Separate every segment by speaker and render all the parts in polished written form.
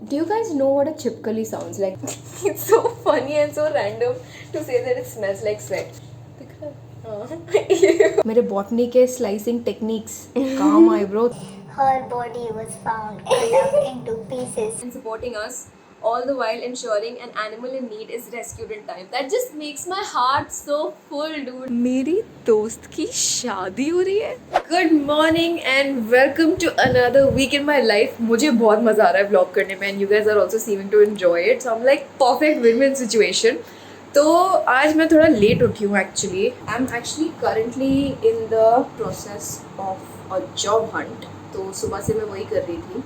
Speaker 1: Do you guys know what a chipkali sounds like? It's so funny and so random to say that it smells like sweat. मेरे botany के slicing techniques काम आए bro.
Speaker 2: Her body was found cut up into pieces.
Speaker 1: And supporting us, all the while ensuring an animal in need is rescued in time. That just makes my heart so full, dude. मेरी दोस्त की शादी हो रही है. Good morning and welcome to another week in my life. मुझे बहुत मजा आ रहा है vlog करने में and you guys are also seeming to enjoy it. So I'm like perfect win-win situation. तो आज मैं थोड़ा लेट उठी हूँ actually. I'm actually currently in the process of a job hunt. तो सुबह से मैं वही कर रही थी.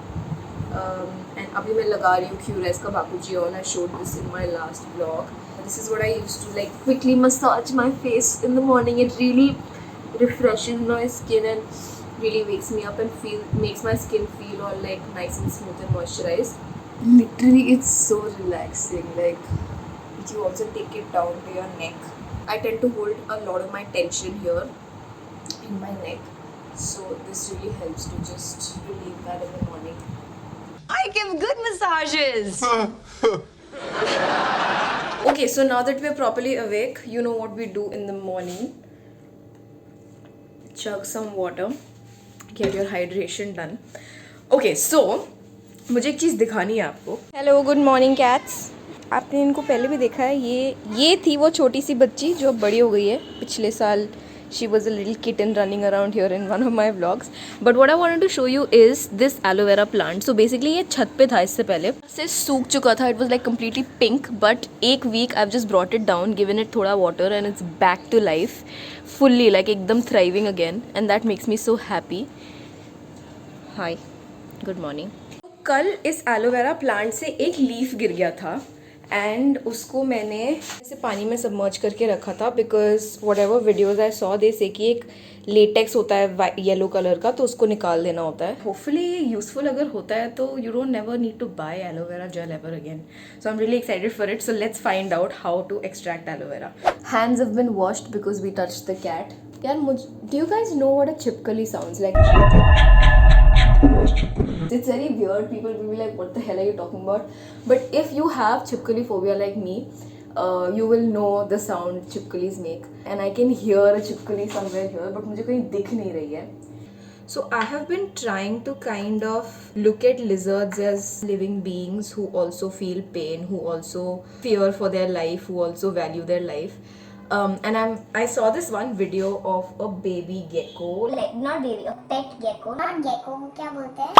Speaker 1: And अभी मैं लगा रही हूँ Qres का बाकुजी on. I showed this in my last vlog. This is what I used to like quickly massage my face in the morning. It really refreshes my skin and really wakes me up and makes my skin feel all like nice and smooth and moisturized. Literally, it's so relaxing. Like you also take it down to your neck. I tend to hold a lot of my tension here in my neck. So this really helps to just relieve that in the morning.
Speaker 3: I give good massages.
Speaker 1: Okay, so now that we're properly awake, you know what we do in the morning. Chug some water, get your hydration done. Okay, so मुझे एक चीज़ दिखानी है आपको. Hello, good morning cats. आपने इनको पहले भी देखा है. ये थी वो छोटी सी बच्ची जो अब बड़ी हो गई है. पिछले साल she was a little kitten running around here in one of my vlogs. But what I wanted to show you is this aloe vera plant. So basically ये छत पे था इससे पहले. से सूख चुका था. It was like completely pink. But एक week I've just brought it down, given it थोड़ा water and it's back to life. Fully like एकदम thriving again. And that makes me so happy. Hi. Good morning. कल इस aloe vera plant से एक leaf गिर गया था. And उसको मैंने ऐसे पानी में सबमर्ज करके रखा था because whatever videos I saw they say कि एक लेटेक्स होता है येलो कलर का तो उसको निकाल देना होता है. होपफुली ये यूजफुल अगर होता है तो you don't never need to buy aloe vera gel ever again. So I am really excited for it. So let's find out how to extract aloe vera. Hands have been washed because we touch the cat. यार do you guys know what a छिपकली sounds like? It's very weird. People will be like, what the hell are you talking about? But if you have chipkali phobia like me, you will know the sound chipkalis make. And I can hear a chipkali somewhere here, but मुझे कहीं दिख नहीं रही है. So I have been trying to kind of look at lizards as living beings who also feel pain, who also fear for their life, who also value their life. And I saw this one video of a baby gecko.
Speaker 2: Not baby, a pet gecko. Not gecko, क्या बोलते हैं?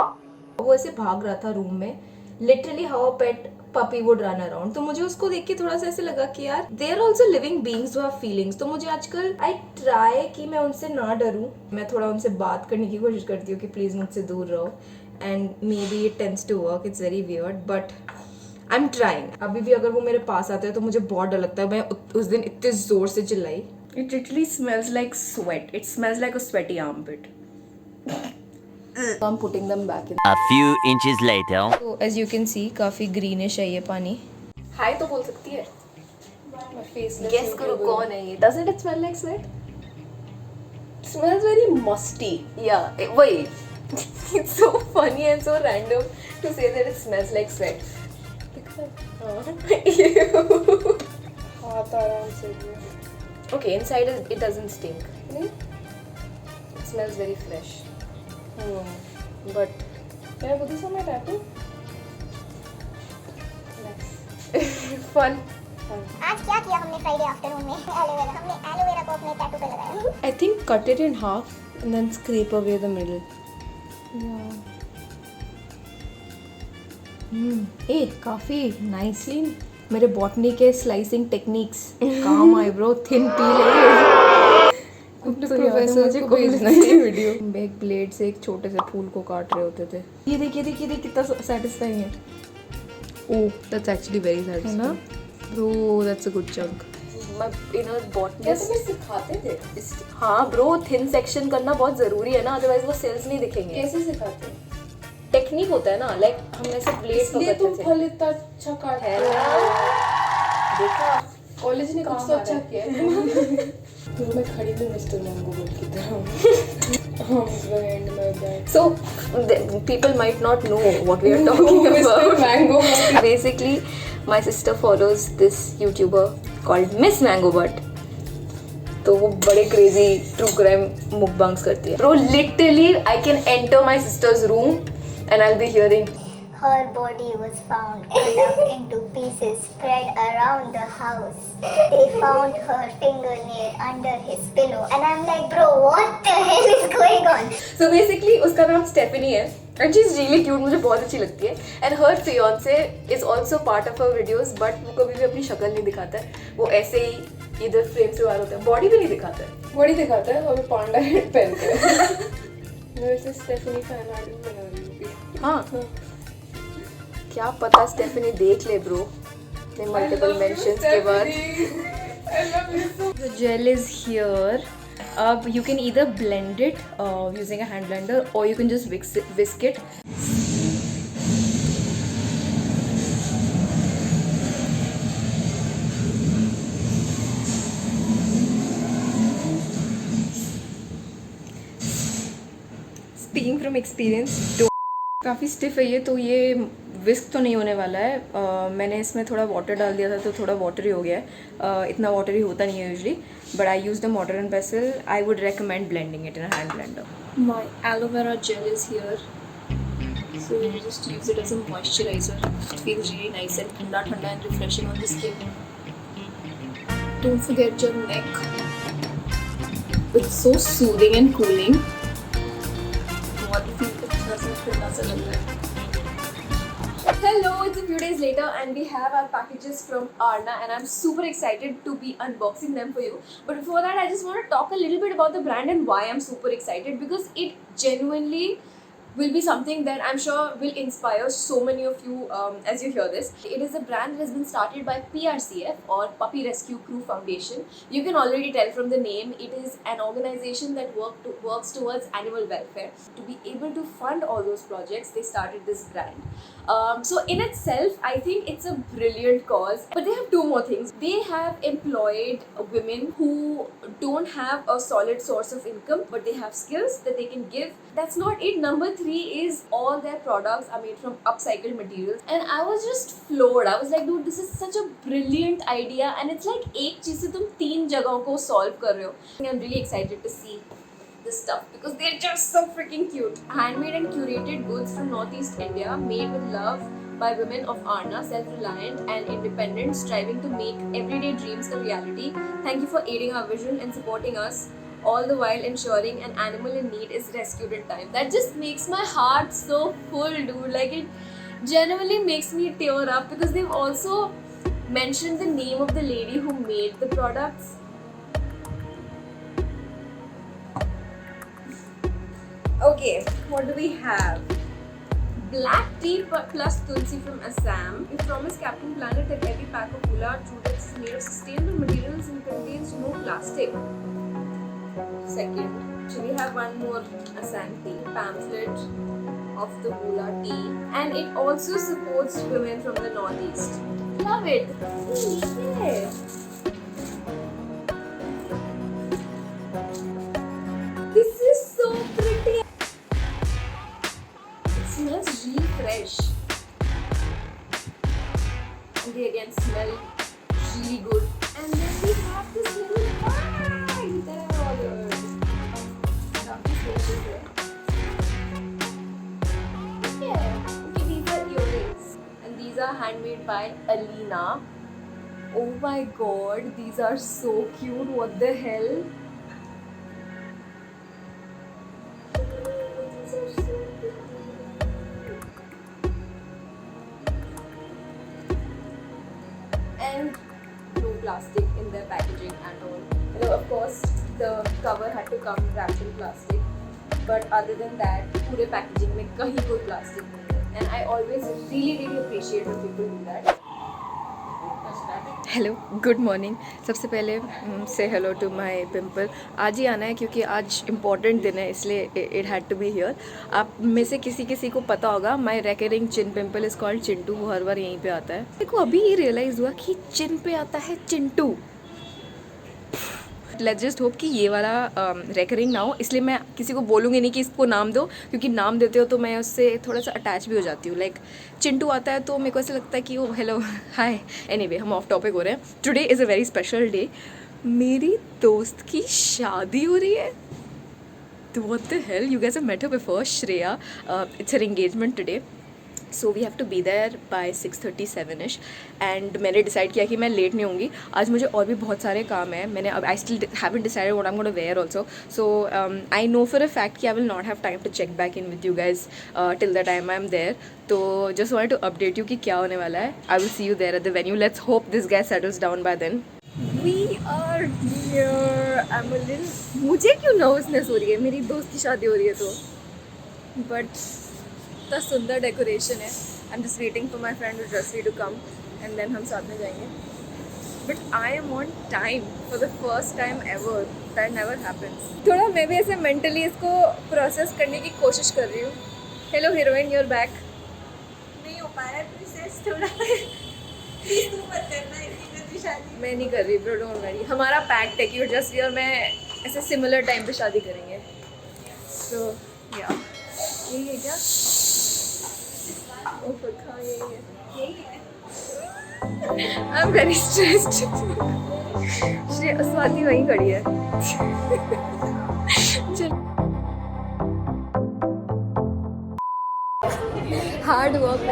Speaker 1: वो ऐसे भाग रहा था room में. Literally how a pet puppy would run around. तो मुझे उसको देख के थोड़ा सा ऐसे लगा कि यार they are also living beings who have feelings. तो मुझे आजकल I try कि मैं उनसे ना डरूं. मैं थोड़ा उनसे बात करने की कोशिश करती हूँ कि प्लीज़ मुझसे दूर रहो. And maybe it tends to work. It's very weird, but I'm trying. अभी भी अगर वो मेरे पास आते हैं तो मुझे बहुत डर लगता है. मैं उस दिन इतने जोर से चिल्लाई. It literally smells like sweat. It smells like a sweaty armpit. So I'm putting them back in.
Speaker 4: A few inches later.
Speaker 1: So as you can see, काफी greenish है ये पानी. Hi तो बोल सकती है. Guess करो कौन है ये. Doesn't it smell like sweat? It smells very musty. Yeah, वही. It's so funny and so random to say that it smells like sweat. हाथ आराम से. Okay, inside it doesn't stink. It smells very fresh. But can I put this on my tattoo? Nice. Fun.
Speaker 2: आज क्या किया हमने Friday afternoon में? Aloe vera. हमने aloe vera को अपने टैटू पे लगाया.
Speaker 1: I think cut it in half and then scrape away the middle. Yeah. काफी nicely मेरे बॉटनी के स्लाइसिंग टेक्निक्स काम आए ब्रो. थिन पील है. अपने प्रोफेसर को भेजना है वीडियो. एक ब्लेड से एक छोटे से फूल को काट रहे होते थे. ये देखिए कितना सेटिस्फाइंग है. Oh that's actually very satisfying bro. That's a good chunk. मैं इनर बॉटनिस्ट सिखाते थे. हाँ ब्रो, थिन सेक्शन करना बहुत जरूरी है ना, अदरवाइज वो सेल्स नहीं दिखेंगे. कैसे सिखाते हैं? टेक्निक होता है ना, लाइक हम ऐसे ब्लेड पकड़ते थे. तुम फल इतना अच्छा काट है ना. देखा कॉलेज ने कुछ तो अच्छा किया है. तो मैं खड़ी में मिस्टर मैंगो बोल की तरह. So people might not know what we are talking about. Mr. Mango basically my sister follows this YouTuber called Miss Mango Butt. तो वो बड़े क्रेजी ट्रू क्राइम मुकबांग्स करती है. Bro, literally I can enter my sister's room and I'll be hearing.
Speaker 2: Her body was found cut up into pieces spread around the house. They found her fingernail under his pillow. And I'm like, bro, what the hell is going on?
Speaker 1: So basically उसका नाम Stephanie है and she's really cute, मुझे बहुत अच्छी लगती है. And her fiance is also part of her videos, but वो कभी भी अपनी शक्ल नहीं दिखाता है. वो ऐसे ही इधर फ्रेम से बाहर होता है, बॉडी भी नहीं दिखाता है. बॉडी दिखाता है और पांडा हेड पहनते हैं. मैं वैसे स्टेफनी फैन आर्ट बना रही हूँ. हाँ, क्या पता स्टेफनी देख ले ब्रो ने मल्टीपल मेंशंस के बाद. The gel is here. You can either blend it using a hand blender or you can just whisk it. Speaking from experience, काफ़ी स्टिफ है ये, तो ये विस्क तो नहीं होने वाला है. मैंने इसमें थोड़ा वाटर डाल दिया था तो थोड़ा वाटरी हो गया है. इतना वाटरी होता नहीं है usually, but I use the mortar and pestle. I would recommend blending it in a hand blender. My aloe vera gel is here, so you just use it as a moisturizer. It feels really nice and thanda and refreshing on the skin. Don't forget your neck. It's so soothing and cooling. Hello, it's a few days later and we have our packages from Arna and I'm super excited to be unboxing them for you. But before that, I just want to talk a little bit about the brand and why I'm super excited, because it genuinely will be something that I'm sure will inspire so many of you as you hear this. It is a brand that has been started by PRCF or Puppy Rescue Crew Foundation. You can already tell from the name, it is an organization that works towards animal welfare. To be able to fund all those projects, they started this brand. So in itself, I think it's a brilliant cause. But they have two more things. They have employed women who don't have a solid source of income, but they have skills that they can give. That's not it. Number 3 is all their products are made from upcycled materials. And I was just floored. I was like, dude, this is such a brilliant idea. And it's like एक चीज़ से तुम 3 जगहों को solve कर रहे हो. I'm really excited to see this stuff because they're just so freaking cute. Handmade and curated goods from Northeast India, made with love by women of Arna, self-reliant and independent, striving to make everyday dreams a reality. Thank you for aiding our vision and supporting us, all the while ensuring an animal in need is rescued in time. That just makes my heart so full, dude. Like, it genuinely makes me tear up because they've also mentioned the name of the lady who made the products. Okay, what do we have? Black tea plus tulsi from Assam. We promise Captain Planet that every pack of Hula Chudaks is made of sustainable materials and contains no plastic. Second, so we have one more Assam tea pamphlet of the Hula tea, and it also supports women from the Northeast. Love it. Yeah. This is so pretty. Smells really fresh, and they again smell really good. And then we have this little bag that I ordered. Yeah, okay, these are earrings, and these are handmade by Alina. Oh my god, these are so cute. What the hell? These are so and no plastic in their packaging at all. You know, of course, the cover had to come wrapped in plastic, but other than that, पूरे packaging में कहीं कोई plastic नहीं है. And I always really appreciate when people do that. Hello, good morning. सबसे पहले से hello to my pimple. आज ही आना है क्योंकि आज इम्पॉर्टेंट दिन है, इसलिए it had to be here. आप में से किसी को पता होगा, my recurring chin pimple is called Chintu. वो हर बार यहीं पे आता है. मेरे को अभी ये रियलाइज़ हुआ कि चिन पे आता है Chintu. But let's just hope कि ये वाला रेकरिंग ना हो, इसलिए मैं किसी को बोलूँगी नहीं कि इसको नाम दो, क्योंकि नाम देते हो तो मैं उससे थोड़ा सा अटैच भी हो जाती हूँ। लाइक चिंटू आता है तो मेरे को ऐसा लगता है कि वो हेलो हाय। एनीवे, हम ऑफ टॉपिक हो रहे हैं। Today is a very special day. मेरी दोस्त की शादी हो रही है। तो what the hell, you guys have met her before, Shreya. It's her engagement today. So we have to be there by 6:37ish. And मैंने डिसाइड किया कि मैं लेट नहीं होंगी आज। मुझे और भी बहुत सारे काम हैं। मैंने अब I still haven't decided what I am gonna wear also. So I know for a fact कि I will not have time to check back in with you guys till the time I am there. तो just wanted to update you कि क्या होने वाला है। I will see you there at the venue. Let's hope this guy settles down by then. We are here. I'm a little... मुझे क्यों nervousness हो रही है? मेरी दोस्त की शादी हो रही है तो, बट इतना सुंदर डेकोरेशन है। I am just waiting for my friend Raswi to come and then हम साथ में जाएंगे। But I am on time for the first time ever. That never happens. थोड़ा मैं भी ऐसे मेंटली इसको प्रोसेस करने की कोशिश कर रही हूँ। Hello heroine, you're back.
Speaker 4: नहीं हो पा रहा है प्रोसेस थोड़ा। प्लीज तू मत करना इतनी जल्दी शादी।
Speaker 1: मैं नहीं कर रही ब्रो, डोंट वरी। हमारा पैक्ट है कि जस्ट और मैं ऐसे सिमिलर टाइम पे शादी करेंगे। सो या यही है क्या? ओ फक्का यही है। I am very stressed. Swati वहीं खड़ी है। चल हार्ड वर्क।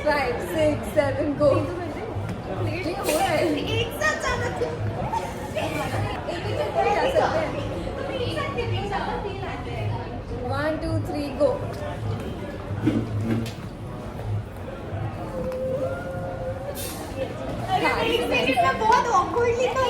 Speaker 1: 5, 6, 7 go। ये हो रहा है।
Speaker 2: एक साथ जाना था।
Speaker 1: एक ही चक्कर में जा सकते हैं। 1, 2, 3 go।
Speaker 2: बहुत awkwardly था।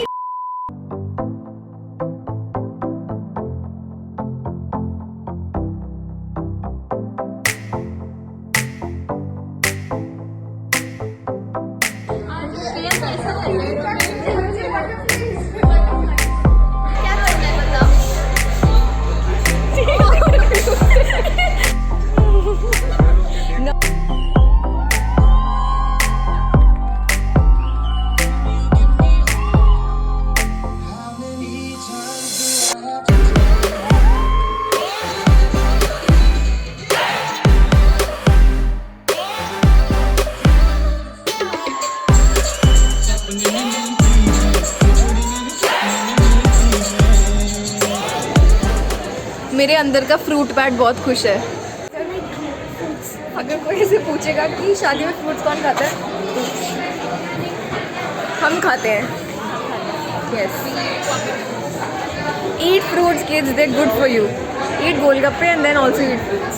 Speaker 1: मेरे अंदर का फ्रूट पैट बहुत खुश है। अगर कोई से पूछेगा कि शादी में फ्रूट्स कौन खाता है, हम खाते हैं। Yes, eat fruits kids, they good for you. Eat golgappe and then also eat fruits.